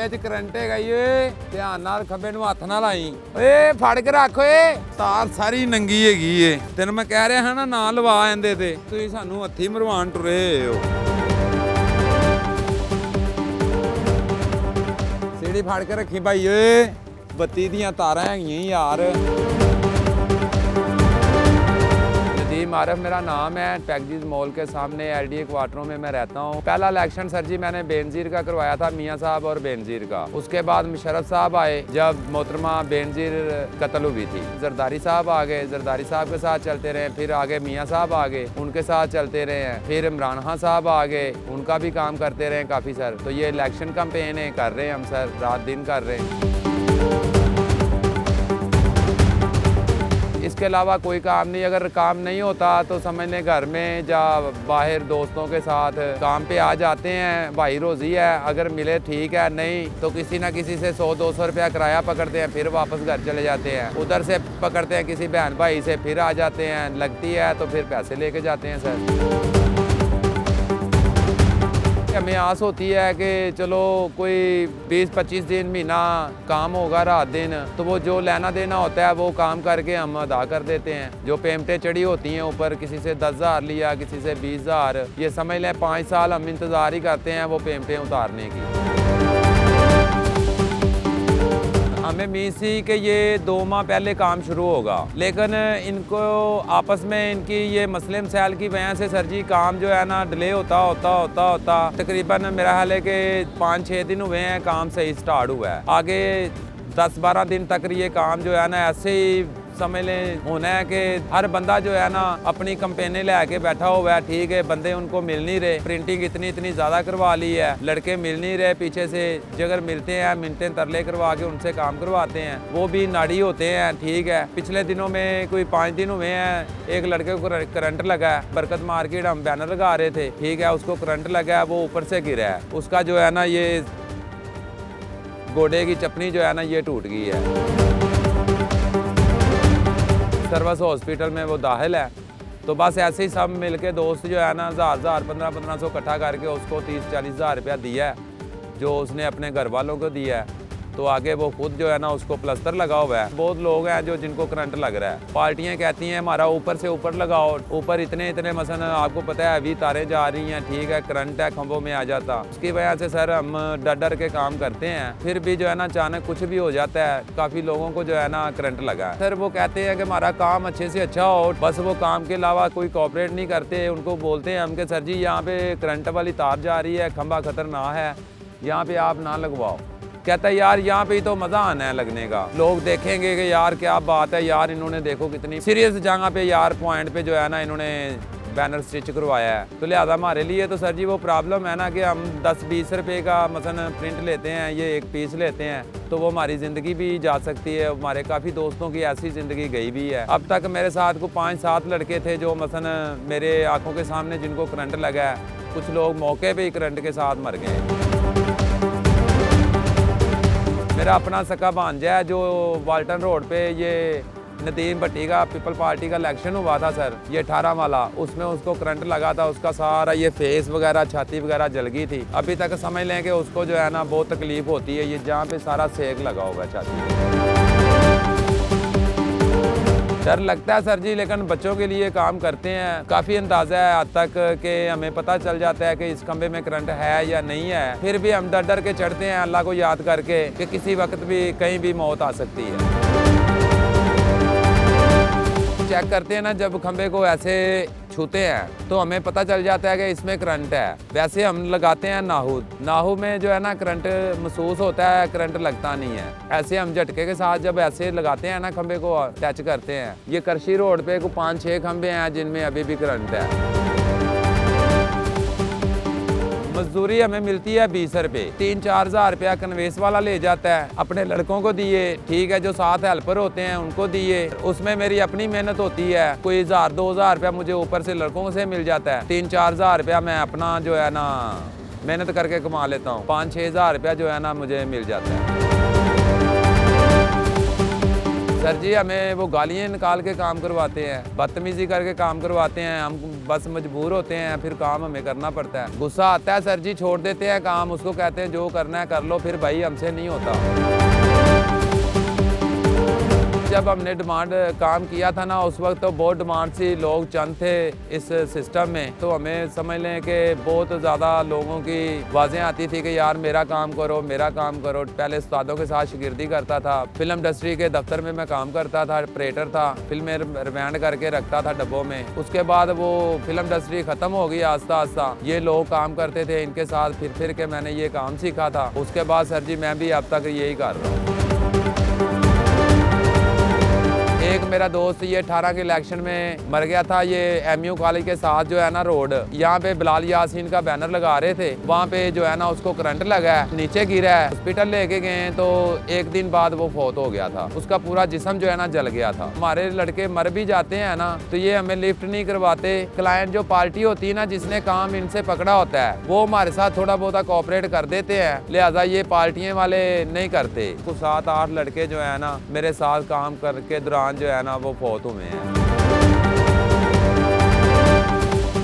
ਵਿੱਚ ਕਰੰਟ ਹੈਗਾ ਈ ਓਏ ਧਿਆਨ ਨਾਲ ਖੱਬੇ ਨੂੰ ਹੱਥ ਨਾ ਲਾਈ ਓਏ ਫੜ ਕੇ ਰੱਖ ਓਏ ਤਾਰ ਸਾਰੀ ਨੰਗੀ ਹੈਗੀ ਏ ਤੈਨੂੰ ਮੈਂ ਕਹਿ ਰਿਹਾ ਹਾਂ ਨਾ ਲਵਾ ਜਾਂਦੇ ਤੇ ਤੁਸੀਂ ਸਾਨੂੰ ਹੱਥੀ ਮਰਵਾਨ ਟੁਰੇ ਹੋ ਸੀੜੀ ਫੜ ਕੇ ਰੱਖੀ ਭਾਈ ਓਏ ਬੱਤੀ ਦੀਆਂ ਤਾਰਾਂ ਹੈਗੀਆਂ ਯਾਰ मारफ मेरा नाम है टैक्जीज मॉल के सामने LDA क्वार्टरों में मैं रहता हूँ। पहला इलेक्शन सर जी मैंने बेनज़ीर का करवाया था, मियाँ साहब और बेनज़ीर का। उसके बाद मुशर्रफ साहब आए जब मोहतरमा बेनज़ीर कत्ल हुई थी। जरदारी साहब आ गए, जरदारी साहब के साथ चलते रहे, फिर आगे मियाँ साहब आ गए, उनके साथ चलते रहे हैं, फिर इमरान खान साहब आ गए, उनका भी काम करते रहे काफ़ी सर। तो ये इलेक्शन कैंपेन है कर रहे हैं हम सर, रात दिन कर रहे हैं। इसके अलावा कोई काम नहीं, अगर काम नहीं होता तो समझ लें घर में या बाहर दोस्तों के साथ काम पे आ जाते हैं, भाई रोज़ी है, अगर मिले ठीक है, नहीं तो किसी ना किसी से 100-200 रुपया किराया पकड़ते हैं, फिर वापस घर चले जाते हैं। उधर से पकड़ते हैं किसी बहन भाई से, फिर आ जाते हैं, लगती है तो फिर पैसे लेके जाते हैं सर। हमें आस होती है कि चलो कोई 20-25 दिन महीना काम होगा रात दिन, तो वो जो लेना देना होता है वो काम करके हम अदा कर देते हैं। जो पेमेंटें चढ़ी होती हैं ऊपर, किसी से 10,000 लिया, किसी से 20,000, ये समझ लें 5 साल हम इंतज़ार ही करते हैं वो पेमेंटें उतारने की। हमें उम्मीद थी कि ये 2 माह पहले काम शुरू होगा, लेकिन इनको आपस में इनकी ये मसले मसाइल की वजह से सर जी काम जो है ना डिले होता तकरीबन मेरा ख्याल है कि 5-6 दिन हुए हैं काम सही स्टार्ट हुआ है। आगे 10-12 दिन तक ये काम जो है ना ऐसे ही समझ लें होना है कि हर बंदा जो है ना अपनी कंपेनें लेके बैठा हुआ है, ठीक है, बंदे उनको मिल नहीं रहे, प्रिंटिंग इतनी ज़्यादा करवा ली है, लड़के मिल नहीं रहे, पीछे से अगर मिलते हैं मिनटें तरले करवा के उनसे काम करवाते हैं, वो भी नाड़ी होते हैं, ठीक है। पिछले दिनों में कोई 5 दिन हुए हैं, एक लड़के को करंट लगा है, बरकत मार्केट हम बैनर लगा रहे थे, ठीक है, उसको करंट लगा है, वो ऊपर से गिरा है, उसका जो है ना ये गोडे की चपनी जो है ना ये टूट गई है। सर्विस हॉस्पिटल में वो दाखिल है। तो बस ऐसे ही सब मिलके दोस्त जो है ना 1000 1500 इकट्ठा करके उसको 30-40 हज़ार रुपया दिया है, जो उसने अपने घर वालों को दिया है। तो आगे वो खुद जो है ना उसको प्लस्तर लगा हुआ है। बहुत लोग हैं जो जिनको करंट लग रहा है, पार्टियां कहती हैं हमारा ऊपर से ऊपर लगाओ, ऊपर इतने मसन आपको पता है अभी तारें जा रही हैं, ठीक है, करंट है, खंभों में आ जाता। उसकी वजह से सर हम डर के काम करते हैं, फिर भी जो है ना अचानक कुछ भी हो जाता है। काफ़ी लोगों को जो है ना करंट लगा है सर, वो कहते हैं कि हमारा काम अच्छे से अच्छा हो, बस वो काम के अलावा कोई कोऑपरेट नहीं करते। उनको बोलते हैं हम कि सर जी यहाँ पे करंट वाली तार जा रही है, खंभा खतरनाक है, यहाँ पे आप ना लगवाओ। कहता है यार यहाँ पे ही तो मज़ा आना है लगने का, लोग देखेंगे कि यार क्या बात है यार, इन्होंने देखो कितनी सीरियस जगह पे यार पॉइंट पे जो है ना इन्होंने बैनर स्टिच करवाया है। तो लिहाजा हमारे लिए तो सर जी वो प्रॉब्लम है ना कि हम 10-20 रुपए का मसलन प्रिंट लेते हैं, ये एक पीस लेते हैं, तो वो हमारी ज़िंदगी भी जा सकती है। हमारे काफ़ी दोस्तों की ऐसी ज़िंदगी गई भी है। अब तक मेरे साथ को 5-7 लड़के थे जो मसलन मेरे आंखों के सामने जिनको करंट लगा है, कुछ लोग मौके पर ही करंट के साथ मर गए। मेरा अपना सका भांजा है जो वाल्टन रोड पे ये नदीम भट्टी का पीपल पार्टी का इलेक्शन हुआ था सर, ये 18 वाला, उसमें उसको करंट लगा था, उसका सारा ये फेस वगैरह छाती वगैरह जल गई थी। अभी तक समझ लें कि उसको जो है ना बहुत तकलीफ होती है, ये जहाँ पे सारा सेक लगा हुआ है छाती। डर लगता है सर जी, लेकिन बच्चों के लिए काम करते हैं। काफ़ी अंदाज़ा है आज तक कि हमें पता चल जाता है कि इस खंबे में करंट है या नहीं है, फिर भी हम डर के चढ़ते हैं अल्लाह को याद करके कि किसी वक्त भी कहीं भी मौत आ सकती है। चेक करते हैं ना जब खंबे को ऐसे छूते हैं तो हमें पता चल जाता है कि इसमें करंट है। वैसे हम लगाते हैं नाहू में जो है ना करंट महसूस होता है, करंट लगता नहीं है। ऐसे हम झटके के साथ जब ऐसे लगाते हैं ना खंबे को टच करते हैं। ये करशी रोड पे को 5-6 खंबे हैं जिनमें अभी भी करंट है। मजदूरी हमें मिलती है 20 रुपये, 3-4 हज़ार रुपया कन्वेस वाला ले जाता है, अपने लड़कों को दिए, ठीक है, जो साथ हेल्पर होते हैं उनको दिए, उसमें मेरी अपनी मेहनत होती है, कोई 1000-2000 रुपया मुझे ऊपर से लड़कों से मिल जाता है, 3-4 हज़ार रुपया मैं अपना जो है ना मेहनत करके कमा लेता हूँ, 5-6 हज़ार रुपया जो है ना मुझे मिल जाता है। सर जी हमें वो गालियाँ निकाल के काम करवाते हैं, बदतमीजी करके काम करवाते हैं, हम बस मजबूर होते हैं, फिर काम हमें करना पड़ता है। गुस्सा आता है सर जी, छोड़ देते हैं काम, उसको कहते हैं जो करना है कर लो, फिर भाई हमसे नहीं होता। जब हमने डिमांड काम किया था ना, उस वक्त तो बहुत डिमांड थी, लोग चंद थे इस सिस्टम में, तो हमें समझ लें कि बहुत ज़्यादा लोगों की आवाज़ें आती थी कि यार मेरा काम करो, मेरा काम करो। पहले उस्तादों के साथ शागिर्दी करता था, फिल्म इंडस्ट्री के दफ्तर में मैं काम करता था, ऑपरेटर था, फिल्में रिमांड करके रखता था डब्बों में। उसके बाद वो फिल्म इंडस्ट्री ख़त्म हो गई आस्ता आस्ता, ये लोग काम करते थे, इनके साथ फिर के मैंने ये काम सीखा था। उसके बाद सर जी मैं भी अब तक यही कर रहा हूँ। एक मेरा दोस्त ये 18 के इलेक्शन में मर गया था। ये MU कॉलेज के साथ जो है ना रोड, यहाँ पे बिलाल यासीन का बैनर लगा रहे थे, वहाँ पे जो है ना उसको करंट लगा है, नीचे गिरा है, हॉस्पिटल लेके गए तो एक दिन बाद वो फौत हो गया था, उसका पूरा जिस्म जो है ना जल गया था। हमारे लड़के मर भी जाते हैं ना तो ये हमें लिफ्ट नहीं करवाते। क्लाइंट जो पार्टी होती है ना, जिसने काम इनसे पकड़ा होता है, वो हमारे साथ थोड़ा बहुत कोऑपरेट कर देते हैं, लिहाजा ये पार्टियां वाले नहीं करते। तो 7-8 लड़के जो है ना मेरे साथ काम करके दौरान जो है ना वो फौत हुए हैं।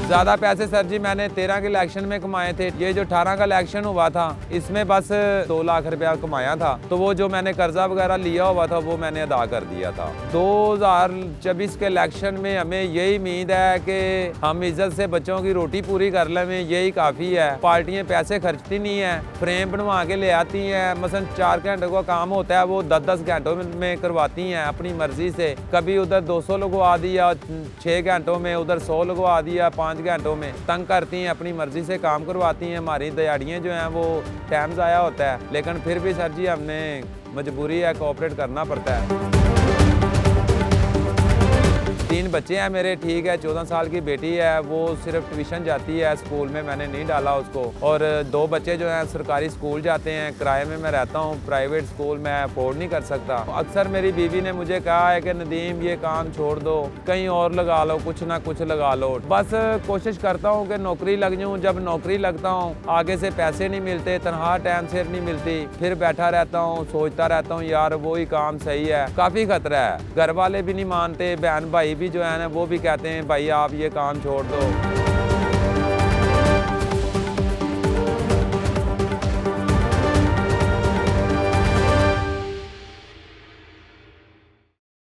ज़्यादा पैसे सर जी मैंने 13 के इलेक्शन में कमाए थे। ये जो 18 का इलेक्शन हुआ था इसमें बस 2 लाख रुपया कमाया था, तो वो जो मैंने कर्जा वगैरह लिया हुआ था वो मैंने अदा कर दिया था। 2024 के इलेक्शन में हमें यही उम्मीद है कि हम इज्जत से बच्चों की रोटी पूरी कर लें, यही काफ़ी है। पार्टियाँ पैसे खर्चती नहीं है, फ्रेम बनवा के ले आती हैं, मसलन 4 घंटों का काम होता है वो 10-10 घंटों में करवाती हैं अपनी मर्जी से। कभी उधर 200 लगवा दिया 6 घंटों में, उधर 100 लगवा दिया 5 घंटों में। तंग करती हैं, अपनी मर्जी से काम करवाती हैं। हमारी दिहाड़ियाँ जो हैं वो टाइम ज़ाया होता है, लेकिन फिर भी सर जी हमने मजबूरी है, कोऑपरेट करना पड़ता है। 3 बच्चे हैं मेरे, ठीक है। 14 साल की बेटी है, वो सिर्फ ट्यूशन जाती है, स्कूल में मैंने नहीं डाला उसको। और 2 बच्चे जो हैं सरकारी स्कूल जाते हैं, किराए में मैं रहता हूँ, प्राइवेट स्कूल मैं अफोर्ड नहीं कर सकता। अक्सर मेरी बीवी ने मुझे कहा है कि नदीम ये काम छोड़ दो, कहीं और लगा लो, कुछ ना कुछ लगा लो। बस कोशिश करता हूँ कि नौकरी लग जाऊँ। जब नौकरी लगता हूँ आगे से पैसे नहीं मिलते, तनख्वाह टाइम से नहीं मिलती, फिर बैठा रहता हूँ, सोचता रहता हूँ यार वही काम सही है। काफ़ी खतरा है, घर वाले भी नहीं मानते, बहन भाई भी जो है ना वो भी कहते हैं भाई आप ये काम छोड़ दो।